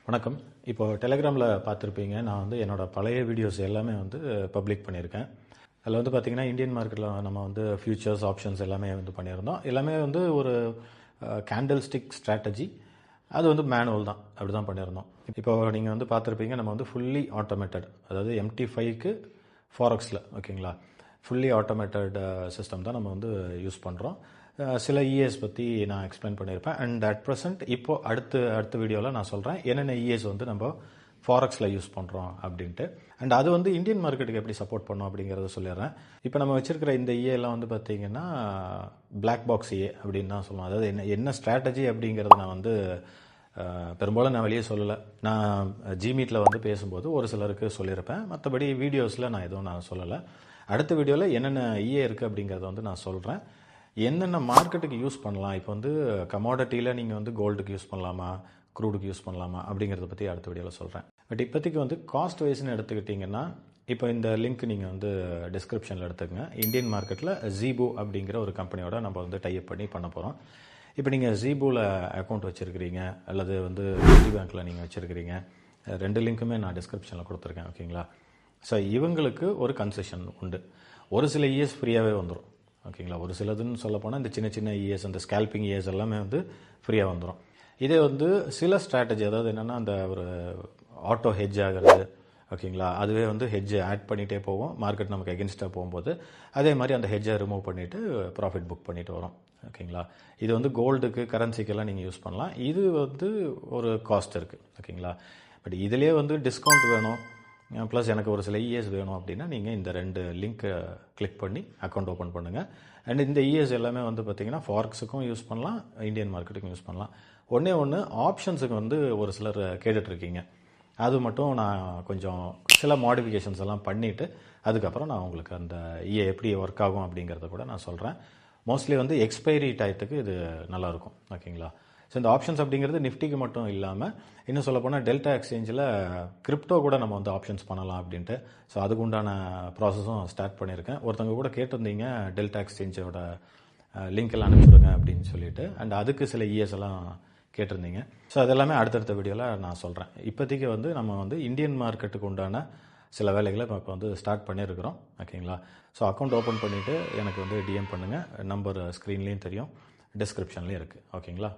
வணக்கம். இப்போ டெலகிராமில் பார்த்துருப்பீங்க. நான் வந்து என்னோட பழைய வீடியோஸ் எல்லாமே வந்து பப்ளிக் பண்ணியிருக்கேன். அதில் வந்து பார்த்தீங்கன்னா, இந்தியன் மார்க்கெட்டில் நம்ம வந்து ஃபியூச்சர்ஸ், ஆப்ஷன்ஸ் எல்லாமே வந்து பண்ணியிருந்தோம். எல்லாமே வந்து ஒரு கேண்டில் ஸ்டிக் ஸ்ட்ராட்டஜி. அது வந்து மேனுவல் தான். அப்படி தான் பண்ணியிருந்தோம். இப்போ நீங்கள் வந்து பார்த்துருப்பீங்க, நம்ம வந்து ஃபுல்லி ஆட்டோமேட்டட், அதாவது MT5க்கு ஃபாரெக்ஸில் ஓகேங்களா, ஃபுல்லி ஆட்டோமேட்டட் சிஸ்டம் தான் நம்ம வந்து யூஸ் பண்ணுறோம். சில இஎஸ் பற்றி நான் எக்ஸ்பிளைன் பண்ணியிருப்பேன். அண்ட் அட் ப்ரெசென்ட் இப்போது அடுத்த வீடியோவில் நான் சொல்கிறேன் என்னென்ன இஎஸ் வந்து நம்ம ஃபாரெக்ஸில் யூஸ் பண்ணுறோம் அப்படின்ட்டு. அண்ட் அது வந்து இந்தியன் மார்க்கெட்டுக்கு எப்படி சப்போர்ட் பண்ணோம் அப்படிங்கிறத சொல்லிடுறேன். இப்போ நம்ம வச்சிருக்கிற இந்த இஏலாம் வந்து பார்த்தீங்கன்னா பிளாக் பாக்ஸ் இஏ அப்படின்னு தான் சொல்லுவோம். அதாவது என்ன ஸ்ட்ராட்டஜி அப்படிங்கிறத நான் வந்து பெரும்பாலும் நான் வெளியே சொல்லலை. நான் ஜிமீட்டில் வந்து பேசும்போது ஒரு சிலருக்கு சொல்லியிருப்பேன். மற்றபடி வீடியோஸில் நான் எதுவும் நான் சொல்லலை. அடுத்த வீடியோவில் என்னென்ன இஏ இருக்குது அப்படிங்கிறத வந்து நான் சொல்கிறேன். என்னென்ன மார்க்கெட்டுக்கு யூஸ் பண்ணலாம், இப்போ வந்து கமாடிட்டியில் நீங்கள் வந்து கோல்டுக்கு யூஸ் பண்ணலாமா, க்ரூடுக்கு யூஸ் பண்ணலாமா அப்படிங்கிறத பற்றி அடுத்த வீடியோவில் சொல்கிறேன். பட் இப்போதைக்கு வந்து காஸ்ட் வைஸ்ன்னு எடுத்துக்கிட்டிங்கன்னா, இப்போ இந்த லிங்க் நீங்கள் வந்து டிஸ்கிரிப்ஷனில் எடுத்துக்கங்க. இந்தியன் மார்க்கெட்டில் ஜீபோ அப்படிங்கிற ஒரு கம்பெனியோட நம்ம வந்து டைப் பண்ண போகிறோம். இப்போ நீங்கள் ஜீபோவில் அக்கௌண்ட் வச்சுருக்கிறீங்க அல்லது வந்து சிட்டி பேங்க்கில் நீங்கள் வச்சுருக்கிறீங்க, ரெண்டு லிங்க்குமே நான் டிஸ்கிரிப்ஷனில் கொடுத்துருக்கேன் ஓகேங்களா. ஸோ இவங்களுக்கு ஒரு கன்செஷன் உண்டு. ஒரு சில இஎஸ் ஃப்ரீயாகவே வந்துடும் ஓகேங்களா. ஒரு சிலதுன்னு சொல்ல போனால் இந்த சின்ன சின்ன இஎஸ், அந்த ஸ்கேல்பிங் இஎஸ் எல்லாமே வந்து ஃப்ரீயாக வந்துடும். இதே வந்து சில ஸ்ட்ராட்டஜி, அதாவது என்னென்னா அந்த ஒரு ஆட்டோ ஹெட்ஜ் ஆகிறது ஓகேங்களா, அதுவே வந்து ஹெட்ஜை ஆட் பண்ணிகிட்டே போவோம். மார்க்கெட் நமக்கு எகென்ஸ்டாக போகும்போது அதே மாதிரி அந்த ஹெட்ஜை ரிமூவ் பண்ணிவிட்டு ப்ராஃபிட் புக் பண்ணிட்டு வரோம் ஓகேங்களா. இது வந்து கோல்டுக்கு, கரன்சிக்கெல்லாம் நீங்கள் யூஸ் பண்ணலாம். இது வந்து ஒரு காஸ்ட் இருக்குது ஓகேங்களா. பட் இதிலே வந்து டிஸ்கவுண்ட் வேணும், ப்ளஸ் எனக்கு ஒரு சில இஎஸ் வேணும் அப்படின்னா நீங்கள் இந்த ரெண்டு லிங்க்கை கிளிக் பண்ணி அக்கௌண்ட் ஓப்பன் பண்ணுங்கள். அண்ட் இந்த இஎஸ் எல்லாமே வந்து பார்த்தீங்கன்னா ஃபாரெக்ஸுக்கும் யூஸ் பண்ணலாம், இந்தியன் மார்க்கெட்டுக்கும் யூஸ் பண்ணலாம். ஒன்று ஆப்ஷன்ஸுக்கு வந்து ஒரு சிலர் கேட்டுட்ருக்கீங்க. அது மட்டும் நான் கொஞ்சம் சில மாடிஃபிகேஷன்ஸ் எல்லாம் பண்ணிவிட்டு அதுக்கப்புறம் நான் உங்களுக்கு அந்த இஏ எப்படி ஒர்க் ஆகும் அப்படிங்கிறத கூட நான் சொல்கிறேன். மோஸ்ட்லி வந்து எக்ஸ்பைரி டயத்துக்கு இது நல்லாயிருக்கும் ஓகேங்களா. ஸோ இந்த ஆப்ஷன்ஸ் அப்படிங்கிறது நிஃப்டிக்கு மட்டும் இல்லாமல் இன்னும் சொல்லப்போனால் டெல்டா எக்ஸ்சேஞ்சில் கிரிப்டோ கூட நம்ம வந்து ஆப்ஷன்ஸ் பண்ணலாம் அப்படின்ட்டு. ஸோ அதுக்கு உண்டான ப்ராசஸும் ஸ்டார்ட் பண்ணியிருக்கேன். ஒருத்தவங்க கூட கேட்டிருந்தீங்க டெல்டா எக்ஸ்சேஞ்சோட லிங்க் எல்லாம் அனுப்பிச்சுடுங்க அப்படின்னு சொல்லிட்டு. அண்ட் அதுக்கு சில இஎஸ் எல்லாம் கேட்டிருந்தீங்க. ஸோ அதெல்லாமே அடுத்தடுத்த வீடியோவில் நான் சொல்கிறேன். இப்போதைக்கு வந்து நம்ம வந்து இந்தியன் மார்க்கெட்டுக்கு உண்டான சில வேலைகளை இப்போ வந்து ஸ்டார்ட் பண்ணியிருக்கிறோம் ஓகேங்களா. ஸோ அக்கௌண்ட் ஓப்பன் பண்ணிவிட்டு எனக்கு வந்து டிஎம் பண்ணுங்கள். நம்பர் ஸ்க்ரீன்லேயும் தெரியும், டிஸ்கிரிப்ஷன்லேயும் இருக்குது ஓகேங்களா.